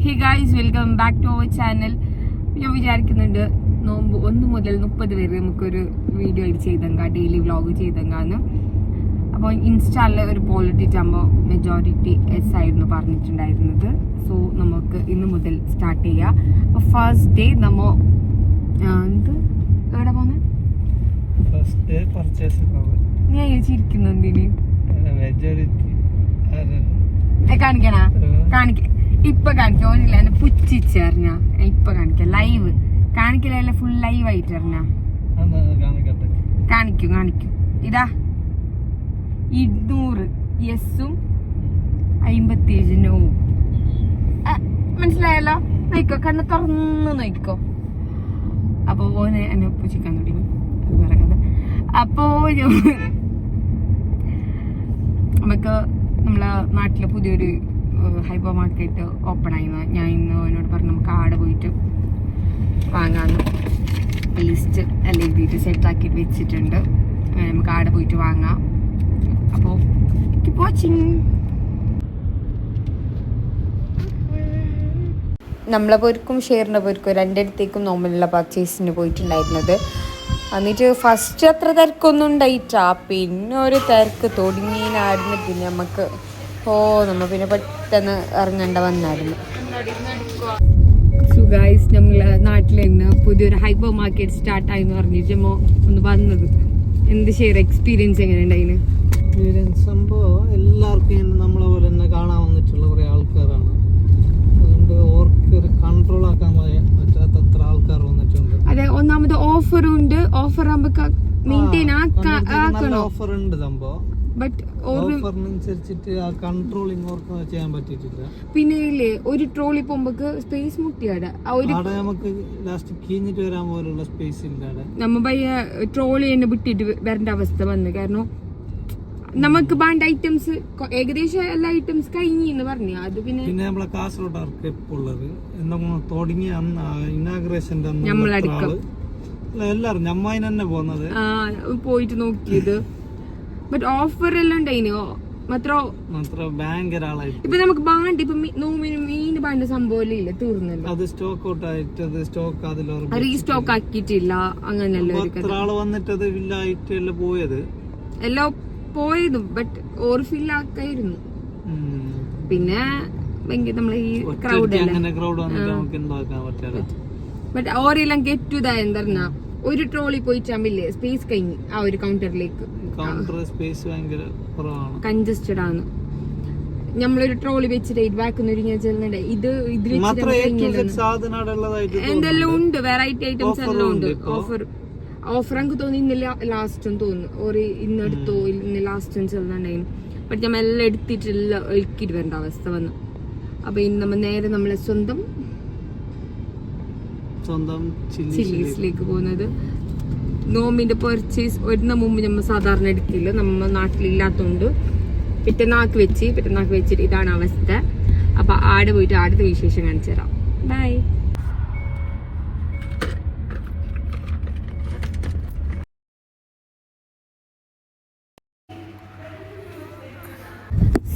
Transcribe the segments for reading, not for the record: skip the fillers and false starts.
Hey guys, welcome back to our channel. ഞാൻ വിചാരിക്കുന്നുണ്ട് നോമ്പ് 1 മുതൽ 30 വരെ നമുക്കൊരു വീഡിയോ എഡിറ്റ് ചെയ്തെങ്കാം, ഡെയിലി വ്ളോഗ് ചെയ്തെങ്കാന്ന്. അപ്പോൾ ഇൻസ്റ്റാളിൽ ഒരു പോളിറ്റിറ്റാകുമ്പോൾ മെജോറിറ്റി എസ് ആയിരുന്നു പറഞ്ഞിട്ടുണ്ടായിരുന്നത്. സോ നമുക്ക് ഇന്ന് മുതൽ സ്റ്റാർട്ട് ചെയ്യാം. അപ്പോൾ ഫസ്റ്റ് ഡേ നമ്മ എവിടെ പോകുന്നത്? ഞാൻ ചോദിച്ചിരിക്കുന്നു എന്തിന് കാണിക്കണ ഇപ്പൊ കാണിക്കാം. ഓനില്ല എന്നെ പുച്ഛിച്ചറിഞ്ഞ ഇപ്പൊ കാണിക്കാം. ലൈവ് കാണിക്കലല്ല, ഫുൾ ലൈവ് ആയിട്ട് അറിഞ്ഞ കാണിക്കും. ഇതാ 200 യെസും 57 നോവും. മനസ്സിലായല്ലോ? നോക്കോ, കണ്ണ് തുറന്ന് നോക്കോ. അപ്പൊ ഓനെ എന്നെ പുച്ഛിക്കാൻ തുടങ്ങി. അപ്പോ നമുക്ക് നമ്മളെ നാട്ടില് പുതിയൊരു ഹൈപ്പർ മാർക്കറ്റ് ഓപ്പൺ ആയി. ഞാൻ ഇന്ന് അവനോട് പറഞ്ഞു നമുക്ക് ആടെ പോയിട്ട് വാങ്ങാന്ന്. ലിസ്റ്റ് എല്ലാം എഴുതിയിട്ട് സെറ്റാക്കിയിട്ട് വെച്ചിട്ടുണ്ട്. നമുക്ക് ആടെ പോയിട്ട് വാങ്ങാം. അപ്പോൾ കീപ് വാച്ചിങ്. നമ്മളെ പൊരിക്കും ഷെയറിൻ്റെ പൊരിക്കും രണ്ടിടത്തേക്കും നോമ്പലുള്ള പർച്ചേസിന് പോയിട്ടുണ്ടായിരുന്നത്. എന്നിട്ട് ഫസ്റ്റ് അത്ര തിരക്കൊന്നും ഉണ്ടായിട്ടാ, പിന്നെ ഒരു തിരക്ക് തുടങ്ങിനായിരുന്നു. പിന്നെ നമുക്ക് നമ്മ പിന്നെ പെട്ടെന്ന് ഇറങ്ങേണ്ട വന്നായിരുന്നു. സോ ഗൈസ്, നമ്മളെ നാട്ടിൽ നിന്ന് പുതിയൊരു ഹൈപ്പർ മാർക്കറ്റ് സ്റ്റാർട്ടായി എന്ന് പറഞ്ഞിട്ട് നമ്മ ഒന്ന് വന്നത്. എന്ത് ഷെയർ എക്സ്പീരിയൻസ് എങ്ങനെ ഉണ്ടായിന്? എക്സ്പീരിയൻസ് സംഭവം എല്ലാവർക്കും നമ്മളെ പോലെ തന്നെ കാണാൻ വന്നിട്ടുള്ള കുറെ ആൾക്കാരാണ്. അതുകൊണ്ട് ഓർക്ക് ഒരു കൺട്രോൾ ആക്കാൻ പറ്റാത്തത്ര ആൾക്കാർ വന്നിട്ടുണ്ട്. അതെ, ഒന്നാമത് ഓഫറും ഉണ്ട്. ഓഫർ ആകുമ്പോ മെയിൻറ്റെയിൻ ആക്കണോ? ഓഫർ ഉണ്ട് സംഭവം, ബട്ട് ഓഫറിനനുസരിച്ചിട്ട് ആ കൺട്രോളിങ് ഓർക്ക് ചെയ്യാൻ പറ്റിയിട്ടില്ല. പിന്നെ ഇല്ലേ, ഒരു ട്രോളി പോകുമ്പോ സ്പേസ് മുട്ടിയാടെ നമുക്ക് ലാസ്റ്റ് കീഞ്ഞിട്ട് വരാൻ പോലുള്ള സ്പേസ് ഇല്ലാതെ നമ്മ പയ്യ ട്രോളി തന്നെ വിട്ടിട്ട് വരേണ്ട അവസ്ഥ വന്നു. കാരണം നമുക്ക് വേണ്ട ഐറ്റംസ് ഏകദേശം എല്ലാ ഐറ്റംസ് കഴിഞ്ഞെന്ന് പറഞ്ഞു. അത് പിന്നെ നമ്മളെ കാസർഗോഡാർക്ക് എപ്പോ ഉള്ളത് തുടങ്ങിയ അന്ന് ഇനാഗ്രേഷന്റെ എല്ലാരും ഞമ്മായി തന്നെ പോകുന്നത് പോയിട്ട് നോക്കിയത്. ബട്ട് ഓഫർ എല്ലാം ഉണ്ടായിനോ ഭയങ്കര ആളായിട്ട്. ഇപ്പൊ നമുക്ക് ബാണ്ട് ഇപ്പൊ നോമിന് മീൻ ബാണ്ട സംഭവം ഇല്ല, തീർന്നല്ലോ. അത് സ്റ്റോക്ക് ഔട്ട് ആയിട്ട് സ്റ്റോക്ക് റീസ്റ്റോക്ക് ആക്കിയിട്ടില്ല. അങ്ങനെയല്ലോ ആള് വന്നിട്ട് അത് ഇല്ലായിട്ട് എല്ലാം പോയത് എല്ലാം പോയതും. ബട്ട് ഓർ ഫിൽ ആക്കായിരുന്നു. പിന്നെ നമ്മളെ ഈ ക്രൗഡ് ബട്ട് ഓരെല്ലാം ഗെറ്റ് ടു എന്താ ഒരു ട്രോളി പോയിട്ടാകുമ്പില്ലേ സ്പേസ് കഴിഞ്ഞ് ആ ഒരു കൗണ്ടറിലേക്ക് കൺജസ്റ്റഡ് ആണ്. നമ്മളൊരു ട്രോളി വെച്ചിട്ട് ബാക്കുന്ന ഒരു ചെല്ലുന്നുണ്ട്. ഇത് എന്തെല്ലാം ഉണ്ട്, വെറൈറ്റി ഐറ്റംസ് എല്ലാം ഉണ്ട്. ഓഫർ എനിക്ക് തോന്നി ഇന്ന് ലാസ്റ്റും തോന്നുന്നു. ഒരു ഇന്നെടുത്തോ ഇന്ന് ലാസ്റ്റും ചെല്ലുന്നുണ്ടായിരുന്നു. ബട്ട് നമ്മൾ എല്ലാം എടുത്തിട്ടെല്ലാം ഒഴുക്കിട്ട് വരേണ്ട അവസ്ഥ വന്നു. അപ്പൊ ഇന്ന് നമ്മൾ നേരെ നമ്മളെ സ്വന്തം ചില്ലീസിലേക്ക് പോകുന്നത്. നോമ്പിന്റെ പർച്ചേസ് ഒരിന്ന മുമ്പ് നമ്മൾ സാധാരണ എടുക്കില്ല, നമ്മ നാട്ടിലില്ലാത്തോണ്ട് പിറ്റന്നാക്ക് വെച്ചിട്ട് ഇതാണ് അവസ്ഥ. അപ്പൊ ആടെ പോയിട്ട് ആടത്തെ വിശേഷം കാണിച്ചു തരാം. ബൈ.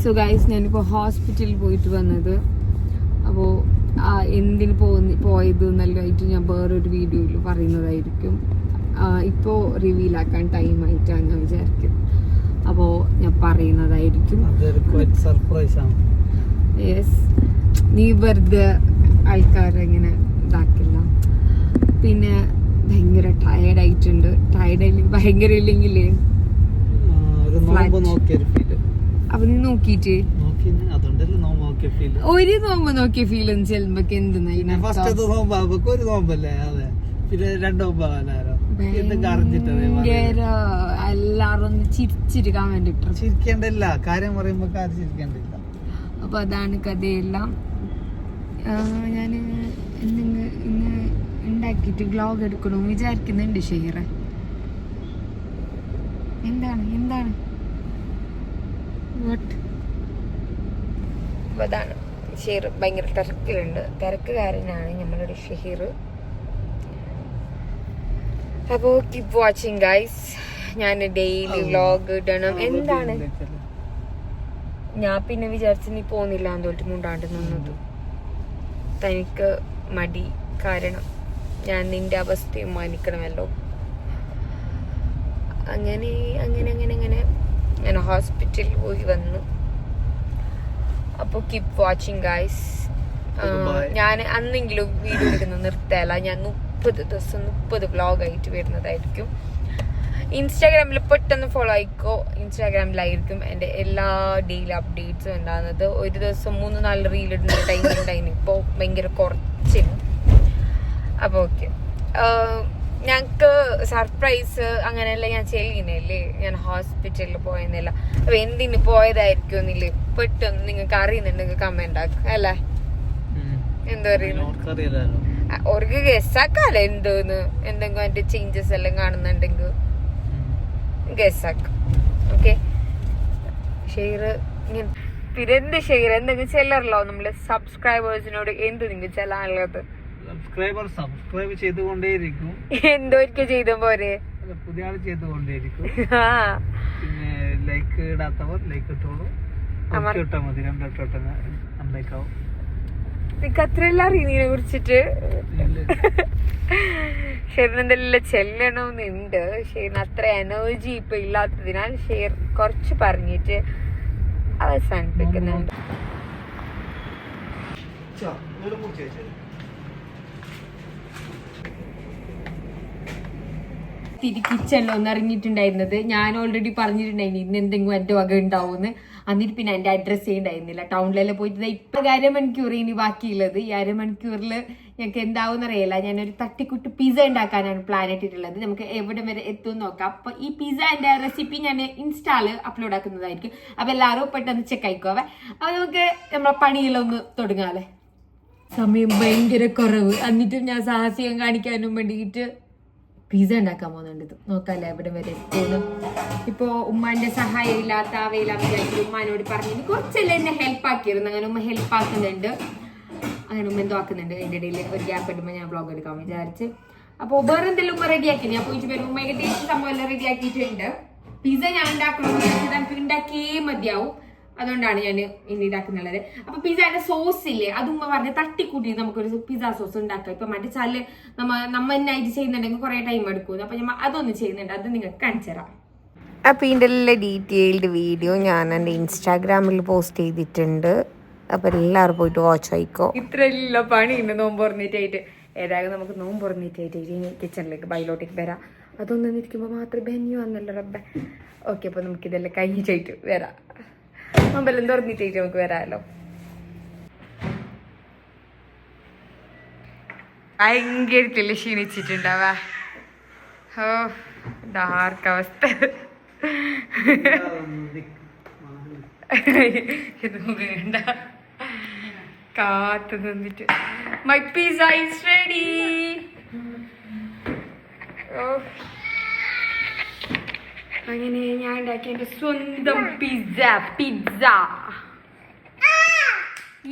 സോ ഗൈസ്, ഞാനിപ്പോൾ ഹോസ്പിറ്റലിൽ പോയിട്ട് വന്നത്. അപ്പോൾ എന്തിന് പോയത് നല്ലതായിട്ട് ഞാൻ വേറൊരു വീഡിയോയിൽ പറയുന്നതായിരിക്കും. ഇപ്പോൾ റിവീലാക്കാൻ ടൈമായിട്ടാണ് ഞാൻ വിചാരിക്കുന്നത്. അപ്പോൾ ഞാൻ പറയുന്നതായിരിക്കും. യെസ്, നീ വെറുതെ ആൾക്കാരെങ്ങനെ ഇതാക്കില്ല. പിന്നെ ഭയങ്കര ടയർഡായിട്ടുണ്ട്. ഭയങ്കര ഇല്ലെങ്കിലേ അപ്പൊ നീ നോക്കിട്ട് ഒരു നോമ്പ് നോക്കിയ ഫീലും ചെല്ലുമ്പോ എല്ലാരും ഒന്ന് ചിരിച്ചിരിക്കാൻ വേണ്ടിട്ട് ചിരിക്കേണ്ടില്ല, കാര്യം പറയുമ്പോ ചിരിക്കേണ്ടില്ല. അപ്പൊ അതാണ് കഥയെല്ലാം. ഞാന് ഇന്ന് ഉണ്ടാക്കിട്ട് വ്ലോഗ് എടുക്കണം വിചാരിക്കുന്നുണ്ട്. ഷെയറെ എന്താണ് അതാണ് ഷെയർ. ഭയങ്കര തിരക്കുകാരനാണ് നമ്മളൊരു ഷെയർ. അപ്പോൾ കീപ് വാച്ചിങ് ഗൈസ്. ഞാൻ ഡെയിലി വ്ലോഗ് ഇടണം. എന്താണ് ഞാൻ പിന്നെ വിചാരിച്ചു നീ പോന്നില്ല എന്ന് തോന്നിട്ട് മുണ്ടാണ്ട് നിന്നത്. തനിക്ക് മടി, കാരണം ഞാൻ നിന്റെ അവസ്ഥയും മാനിക്കണമല്ലോ. അങ്ങനെ അങ്ങനെ അങ്ങനെ അങ്ങനെ ഞാൻ ഹോസ്പിറ്റലിൽ പോയി വന്നു. അപ്പോൾ കീപ് വാച്ചിങ് ഗൈസ്. ഞാൻ അന്നെങ്കിലും വീഡിയോ എടുക്കുന്നത് നിർത്തല്ല. ഞാൻ 30 ദിവസം 30 വ്ളോഗായിട്ട് വരുന്നതായിരിക്കും. ഇൻസ്റ്റാഗ്രാമിൽ പെട്ടെന്ന് ഫോളോ ആയിക്കോ. ഇൻസ്റ്റാഗ്രാമിലായിരിക്കും എൻ്റെ എല്ലാ ഡെയിലി അപ്ഡേറ്റ്സും ഉണ്ടാകുന്നത്. ഒരു ദിവസം 3-4 റീൽ ഇടുന്ന ടൈം ഉണ്ടായിരുന്നു. ഇപ്പോൾ ഭയങ്കര കുറച്ചിന്. അപ്പോൾ ഓക്കെ, ഞങ്ങൾക്ക് സർപ്രൈസ് അങ്ങനെയല്ല ഞാൻ ചെയ്യുന്നില്ലേ. ഞാൻ ഹോസ്പിറ്റലിൽ പോയെന്നില്ല. അപ്പോൾ എന്തിന് പോയതായിരിക്കും എന്നില്ലേ പെട്ടെന്ന് നിങ്ങൾക്ക് അറിയുന്നുണ്ടെങ്കിൽ കമന്റ് ആക്കുക അല്ലേ. എന്താ പറയുന്നു, അവർക്ക് ഗസ്സാക്കാല്ലോ എന്തോന്ന്. എന്തെങ്കിലും അതിന്റെ ചേഞ്ചസ് എല്ലാം കാണുന്നുണ്ടെങ്കിൽ ഗസ്സാക്കാം. ഓക്കെ, ഷെയർ ഇങ്ങനെ പിന്നെ എന്ത് ഷെയർ എന്തെങ്കിലും ചെല്ലറല്ലോ നമ്മള് സബ്സ്ക്രൈബേഴ്സിനോട് എന്ത് നിങ്ങൾ ചെല്ലാനുള്ളത്. സബ്സ്ക്രൈബ് ചെയ്തുകൊണ്ടേയിരിക്കും. എന്തോരിക്കും ചെയ്ത പോരെ, പുതിയ ആൾ ചെയ്തുകൊണ്ടേയിരിക്കും. പിന്നെ ലൈക്ക് ഇടാത്തവർ ലൈക്ക് ഇട്ടോളൂ. ഇട്ടാ മതി, 2 അൺലൈക്കാവും. നിനക്ക് അത്രയെല്ലാം അറിയുന്നതിനെ കുറിച്ചിട്ട്. ഷെയറിന് എന്തെല്ലാം ചെല്ലണമെന്നുണ്ട്. ഷെയറിന് അത്ര എനർജി ഇപ്പൊ ഇല്ലാത്തതിനാൽ ഷെയർ കുറച്ച് പറഞ്ഞിട്ട് അവസാനിപ്പിക്കുന്നുണ്ട്. കിച്ചണിലോ ഒന്ന് ഇറങ്ങിയിട്ടുണ്ടായിരുന്നത്. ഞാൻ ഓൾറെഡി പറഞ്ഞിട്ടുണ്ടായിരുന്നു ഇന്ന് എന്തെങ്കിലും എന്റെ വക ഉണ്ടാവുമെന്ന്. എന്നിട്ട് പിന്നെ എന്റെ അഡ്രസ് ചെയ്യണ്ടായിരുന്നില്ല. ടൗണിലെല്ലാം പോയിട്ട് ഇപ്പൊ 1/2 മണിക്കൂർ ഇനി ബാക്കിയുള്ളത്. ഈ 1/2 മണിക്കൂറിൽ ഞങ്ങൾക്ക് എന്താവും അറിയില്ല. ഞാനൊരു തട്ടിക്കുട്ട് പിസ്സ ഉണ്ടാക്കാനാണ് പ്ലാൻ ഇട്ടിട്ടുള്ളത്. നമുക്ക് എവിടെ വരെ എത്തും നോക്കാം. അപ്പൊ ഈ പിസ്സന്റെ റെസിപ്പി ഞാൻ ഇൻസ്റ്റാള് അപ്ലോഡ് ആക്കുന്നതായിരിക്കും. അപ്പൊ എല്ലാവരും പെട്ടെന്ന് ചെക്ക് ആയിക്കോവേ. അപ്പൊ നമുക്ക് നമ്മളെ പണിയെല്ലാം ഒന്ന് തുടങ്ങാല്ലേ. സമയം ഭയങ്കര കുറവ്. എന്നിട്ടും ഞാൻ സാഹസികം കാണിക്കാനും വേണ്ടിയിട്ട് പിസ്സ ഉണ്ടാക്കാൻ പോകുന്നുണ്ട്. നോക്കാല്ലേ എവിടെ വരെ എത്തുന്നു. ഇപ്പോ ഉമ്മാന്റെ സഹായം ഇല്ലാത്ത അവയിലാന്ന് വിചാരിച്ചു ഉമ്മാനോട് പറഞ്ഞു കുറച്ചെല്ലാം എന്നെ ഹെൽപ്പ് ആക്കിയിരുന്നു. അങ്ങനെ ഉമ്മ ഹെൽപ്പ് ആക്കുന്നുണ്ട്. അങ്ങനെ ഉമ്മ എന്തോ ആക്കുന്നുണ്ട്. അതിന്റെ ഇടയിൽ ഒരു ഗ്യാപ്പ് ഇടുമ്പോൾ ഞാൻ വ്ളോഗ് എടുക്കാൻ വിചാരിച്ച്. അപ്പോൾ വേറെ എന്തെങ്കിലും ഉമ്മ റെഡിയാക്കി. ഞാൻ പോയിട്ട് വരും. ഉമ്മ ഏകദേശം സംഭവം എല്ലാം റെഡിയാക്കിയിട്ടുണ്ട്. പിസ്സ ഞാൻ ഉണ്ടാക്കണമെന്ന് വിചാരിച്ചത് എനിക്ക് ഉണ്ടാക്കിയേ മതിയാവും. അതുകൊണ്ടാണ് ഞാൻ ഇനി ഇതാക്കുന്നുള്ളത്. അപ്പൊ പിസ്സയുടെ സോസ് ഇല്ലേ, അത് ഉമ്മ പറഞ്ഞ് തട്ടിക്കൂട്ടി നമുക്കൊരു പിസ്സ സോസ് ഉണ്ടാക്കാം. ഇപ്പൊ മറ്റേ ചാല് നമ്മ എന്നായിട്ട് ചെയ്യുന്നുണ്ടെങ്കിൽ കുറെ ടൈം എടുക്കും. അപ്പൊ ഞാൻ അതൊന്നും ചെയ്യുന്നുണ്ട്. അത് നിങ്ങൾക്ക് കാണിച്ചു തരാം. അപ്പോൾ ഇതിൻ്റെ എല്ലാ ഡീറ്റെയിൽഡ് വീഡിയോ ഞാൻ എൻ്റെ ഇൻസ്റ്റാഗ്രാമിൽ പോസ്റ്റ് ചെയ്തിട്ടുണ്ട്. അപ്പോൾ എല്ലാവരും പോയിട്ട് വാച്ച് ആയിക്കോ. ഇത്രയെല്ലാം പണി ഉണ്ട് നോമ്പ് തുറന്നിട്ടായിട്ട്. ഏതായാലും നമുക്ക് നോമ്പ് തുറന്നിട്ടായിട്ട് ഇനി കിച്ചണിലേക്ക് ബൈലോട്ടേക്ക് വരാം. അതൊന്നും ഇരിക്കുമ്പോൾ മാത്രമേ ബെന്യു വന്നല്ലോ റബ്ബെ. ഓക്കെ, അപ്പോൾ നമുക്കിതെല്ലാം കഴിഞ്ഞിട്ടായിട്ട് വരാം. നോമ്പെല്ലാം തുറന്നിട്ടായിട്ട് നമുക്ക് വരാമല്ലോ. ഭയങ്കരത്തില് ക്ഷീണിച്ചിട്ടുണ്ടാവാ. ഓ ഡാർക്കവസ്ഥ. നോക്കണ്ട കാത്തു നിന്നിട്ട്. My pizza is ready. അങ്ങനെ ഞാൻ ഉണ്ടാക്കിയ എന്റെ സ്വന്തം പിസ്സ. പിസ്സ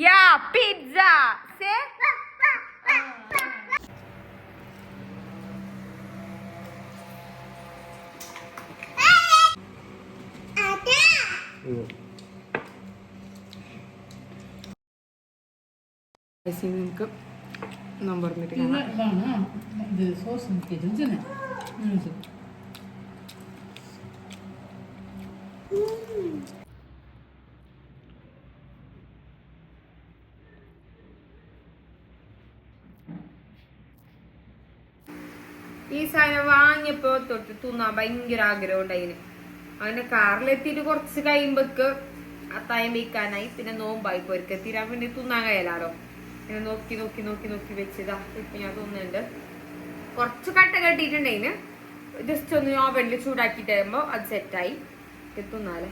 യാ പിസ്സ. നമുക്ക് നമ്പറിന്നിട്ട് ഈ സാധനം വാങ്ങിയപ്പോ തൊട്ട് തിന്നാൻ ഭയങ്കര ആഗ്രഹം ഉണ്ടായിന്. അങ്ങനെ കാറിലെത്തിയിട്ട് കുറച്ച് കഴിയുമ്പോക്ക് അത്തായം വയ്ക്കാനായി. പിന്നെ നോമ്പായി പൊരിക്ക തീരാൻ വേണ്ടി തിന്നാൻ കഴിയലാലോ. ഇങ്ങനെ നോക്കി നോക്കി നോക്കി നോക്കി വെച്ചതാ. ഇപ്പൊ ഞാൻ തിന്നുന്നുണ്ട്. കുറച്ച് കട്ട കെട്ടിയിട്ടുണ്ടതിന് ജസ്റ്റ് ഒന്ന് ഓവനിൽ ചൂടാക്കിയിട്ട് വരുമ്പോ അത് സെറ്റായി തിന്നാലേ.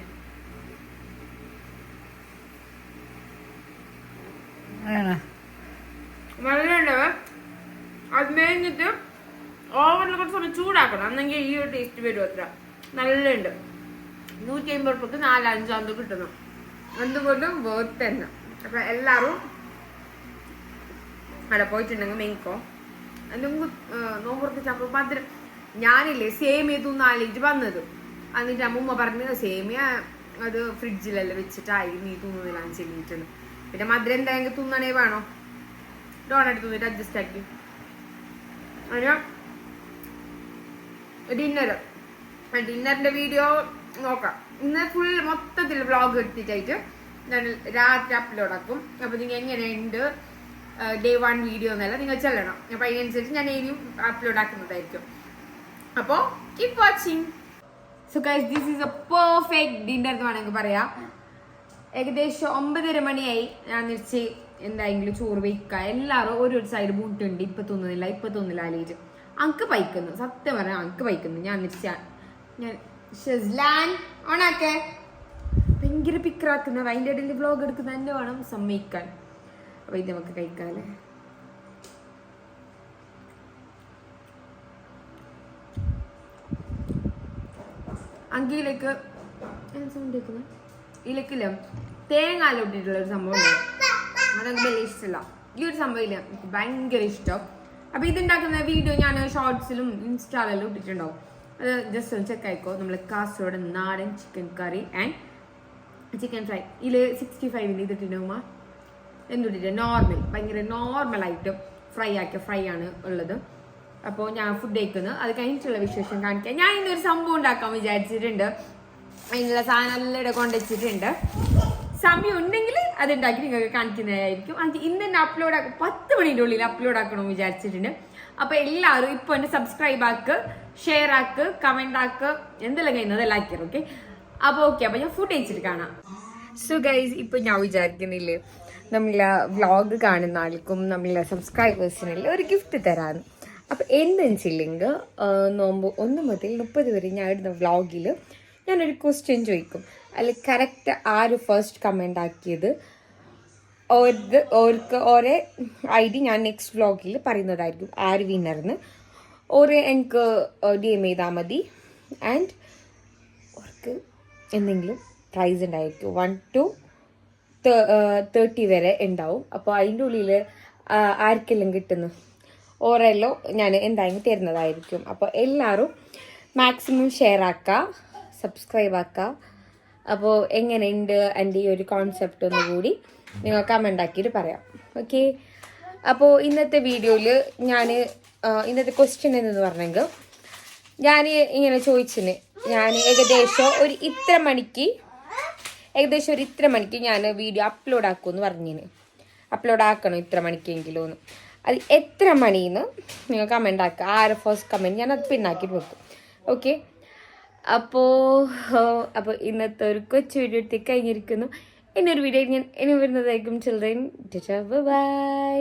നല്ലുണ്ടവ. അത് മേഞ്ഞിട്ട് ഓവനിൽ കുറച്ച് സമയം ചൂടാക്കണം. അന്നെങ്കിൽ ഈ ഒരു ടേസ്റ്റ് വരും. അത്ര നല്ലുണ്ട്. 150 ഉറുപ്പിക്ക് 4-5 ആണ്ട് കിട്ടുന്നു. എന്തുകൊണ്ടും വേർത്ത് തന്നെ. അപ്പൊ എല്ലാരും അവിടെ പോയിട്ടുണ്ടെങ്കിൽ മെയിക്കോ എന്തെങ്കിലും നോമ്പുറപ്പിച്ചപ്പോൾ മധുരം. ഞാനില്ലേ സേമിയ തിന്നാലിട്ട് വന്നത്. എന്നിട്ട് അമ്മൂമ്മ പറഞ്ഞ് സേമിയ അത് ഫ്രിഡ്ജിലെല്ലാം വെച്ചിട്ടായി നീ തിന്നുന്നില്ലാന്ന് ചെല്ലിയിട്ടുണ്ട്. പിന്നെ മധുരം എന്തായെങ്കിൽ തിന്നണേ വേണോ. ഡോൺ എടുത്ത് തന്നിട്ട് അഡ്ജസ്റ്റ് ആക്കി. അതിന് ഡിന്നറിന്റെ വീഡിയോ നോക്കാം. ഇന്ന് ഫുൾ മൊത്തത്തിൽ വ്ളോഗ് എടുത്തിട്ടായിട്ട് ഞാൻ രാത്രി അപ്ലോഡ് ആക്കും. അപ്പൊ നിങ്ങൾ എങ്ങനെയുണ്ട് ഡേ 1 വീഡിയോ എന്നല്ല നിങ്ങൾ ചെല്ലണം. അപ്പൊ അതിനനുസരിച്ച് ഞാൻ ഇനിയും അപ്ലോഡ് ആക്കുന്നതായിരിക്കും. അപ്പോ keep watching. So guys, this is A perfect dinner എന്ന് വേണമെങ്കിൽ പറയാം. ഏകദേശം 9:30 മണിയായി. ഞാൻ തിരിച്ച് എന്തായെങ്കിലും ചോറ് വയ്ക്കുക. എല്ലാവരും ഒരു സൈഡ് ബൂട്ടുണ്ട്. ഇപ്പൊ തോന്നുന്നില്ല ആലോചിച്ച് അങ്ക് പൈക്കുന്നു. സത്യം പറയാം, അങ്ക് പൈക്കുന്നു. ഞാൻ ഷെസ്ലാൻ ഓണാക്കെ ഭയങ്കര പിക്കറാക്കുന്നത്. അതിൻ്റെ ഇടയിൽ വ്ലോഗ് എടുക്കുന്ന തന്നെ വേണം സമ്മതിക്കാൻ. അപ്പൊ ഇത് നമുക്ക് കഴിക്കാല്ലേ. അങ്കിയിലേക്ക് സൗണ്ട് കേൾക്കുന്നത് ഇതിലേക്കില്ല തേങ്ങാലോട്ടിട്ടുള്ള ഒരു സംഭവം ഉണ്ട്. അതെനിക്ക് വലിയ ഇഷ്ടമല്ല. ഈ ഒരു സംഭവം ഇല്ല, എനിക്ക് ഭയങ്കര ഇഷ്ടം. അപ്പൊ ഇതുണ്ടാക്കുന്ന വീഡിയോ ഞാൻ ഷോർട്സിലും ഇൻസ്റ്റാളിലും ഇട്ടിട്ടുണ്ടാവും. അത് ജസ്റ്റ് ഒന്ന് ചെക്ക് ആയിക്കോ. നമ്മൾ കാസർഗോഡ് നാടൻ chicken curry and chicken fry. ഇതിൽ 65 ഇതിട്ടുണ്ടാവുമ്പോ എന്തിട്ടിട്ട് നോർമൽ, ഭയങ്കര നോർമലായിട്ട് ഫ്രൈ ആണ് ഉള്ളത്. അപ്പോൾ ഞാൻ ഫുഡ് കഴിക്കുന്നത് അത് കഴിഞ്ഞിട്ടുള്ള വിശേഷം കാണിക്കാം. ഞാൻ ഇന്നൊരു സംഭവം ഉണ്ടാക്കാൻ വിചാരിച്ചിട്ടുണ്ട്. അതിനുള്ള സാധനം എല്ലാം കൊണ്ടുവച്ചിട്ടുണ്ട്. സമയം ഉണ്ടെങ്കിൽ അതുണ്ടാക്കി നിങ്ങൾക്ക് കാണിക്കുന്നതായിരിക്കും. അത് ഇന്ന് തന്നെ അപ്ലോഡ് ആക്കും. 10 മണിൻ്റെ ഉള്ളിൽ അപ്ലോഡ് ആക്കണമെന്ന് വിചാരിച്ചിട്ടുണ്ട്. അപ്പൊ എല്ലാവരും ഇപ്പൊ എന്നെ സബ്സ്ക്രൈബ് ആക്ക്, ഷെയർ ആക്ക്, കമന്റ് ആക്ക്, എന്തെല്ലാം കഴിയുന്നത് എല്ലാം ആക്കിയത്. ഓക്കെ, അപ്പൊ ഞാൻ ഫുഡ് കഴിച്ചിട്ട് കാണാം. സോ ഗൈസ്, ഇപ്പൊ ഞാൻ വിചാരിക്കുന്നില്ലേ നമ്മളെ വ്ളോഗ് കാണുന്ന ആൾക്കും നമ്മളെ സബ്സ്ക്രൈബേഴ്സിനെല്ലാം ഒരു ഗിഫ്റ്റ് തരാന്ന്. അപ്പൊ എന്താണെന്ന് വെച്ചില്ലെങ്കിൽ നോമ്പ് 1 മുതൽ 30 വരെ ഞാൻ ഇടുന്ന വ്ളോഗിൽ ഞാനൊരു ക്വസ്റ്റ്യൻ ചോദിക്കും. അതിൽ കറക്റ്റ് ആര് ഫസ്റ്റ് കമൻ്റ് ആക്കിയത് ഓർക്ക് ഓരോ ID ഞാൻ നെക്സ്റ്റ് വ്ളോഗിൽ പറയുന്നതായിരിക്കും ആര് വിന്നറിന്. ഓരോ എനിക്ക് DM ചെയ്താൽ മതി. ആൻഡ് ഓർക്ക് എന്തെങ്കിലും പ്രൈസ് ഉണ്ടായിരിക്കും. 1 to 30 വരെ ഉണ്ടാവും. അപ്പോൾ അതിൻ്റെ ഉള്ളിൽ ആർക്കെല്ലാം കിട്ടുന്നു ഓരെല്ലോ ഞാൻ എന്തായാലും തരുന്നതായിരിക്കും. അപ്പോൾ എല്ലാവരും മാക്സിമം ഷെയർ ആക്കുക, സബ്സ്ക്രൈബ് ആക്കുക. അപ്പോൾ എങ്ങനെയുണ്ട് എൻ്റെ ഈ ഒരു കോൺസെപ്റ്റ് ഒന്നുകൂടി നിങ്ങൾ കമൻ്റ് ആക്കിയിട്ട് പറയാം. ഓക്കെ, അപ്പോൾ ഇന്നത്തെ വീഡിയോയിൽ ഞാൻ ഇന്നത്തെ ക്വസ്റ്റ്യൻ എന്ന് പറഞ്ഞെങ്കിൽ ഞാൻ ഇങ്ങനെ ചോദിച്ചിന്. ഞാൻ ഏകദേശം ഒരു ഇത്ര മണിക്ക് ഞാൻ വീഡിയോ അപ്ലോഡ് ആക്കുമെന്ന് പറഞ്ഞിന്. അപ്ലോഡ് ആക്കണം ഇത്ര മണിക്കെങ്കിലും എന്ന്. അത് എത്ര മണിന്ന് നിങ്ങൾ കമൻ്റ് ആക്കുക. ആരെ ഫസ്റ്റ് കമൻറ്റ് ഞാൻ അത് പിന്നാക്കിയിട്ട് വെക്കും. ഓക്കെ, അപ്പോൾ ഇന്നത്തെ ഒരു കൊച്ചു വീഡിയോ എടുത്ത് കഴിഞ്ഞിരിക്കുന്നു. ഇന്നൊരു വീഡിയോ ഞാൻ ഇനി വരുന്നതായിരിക്കും. Children, by.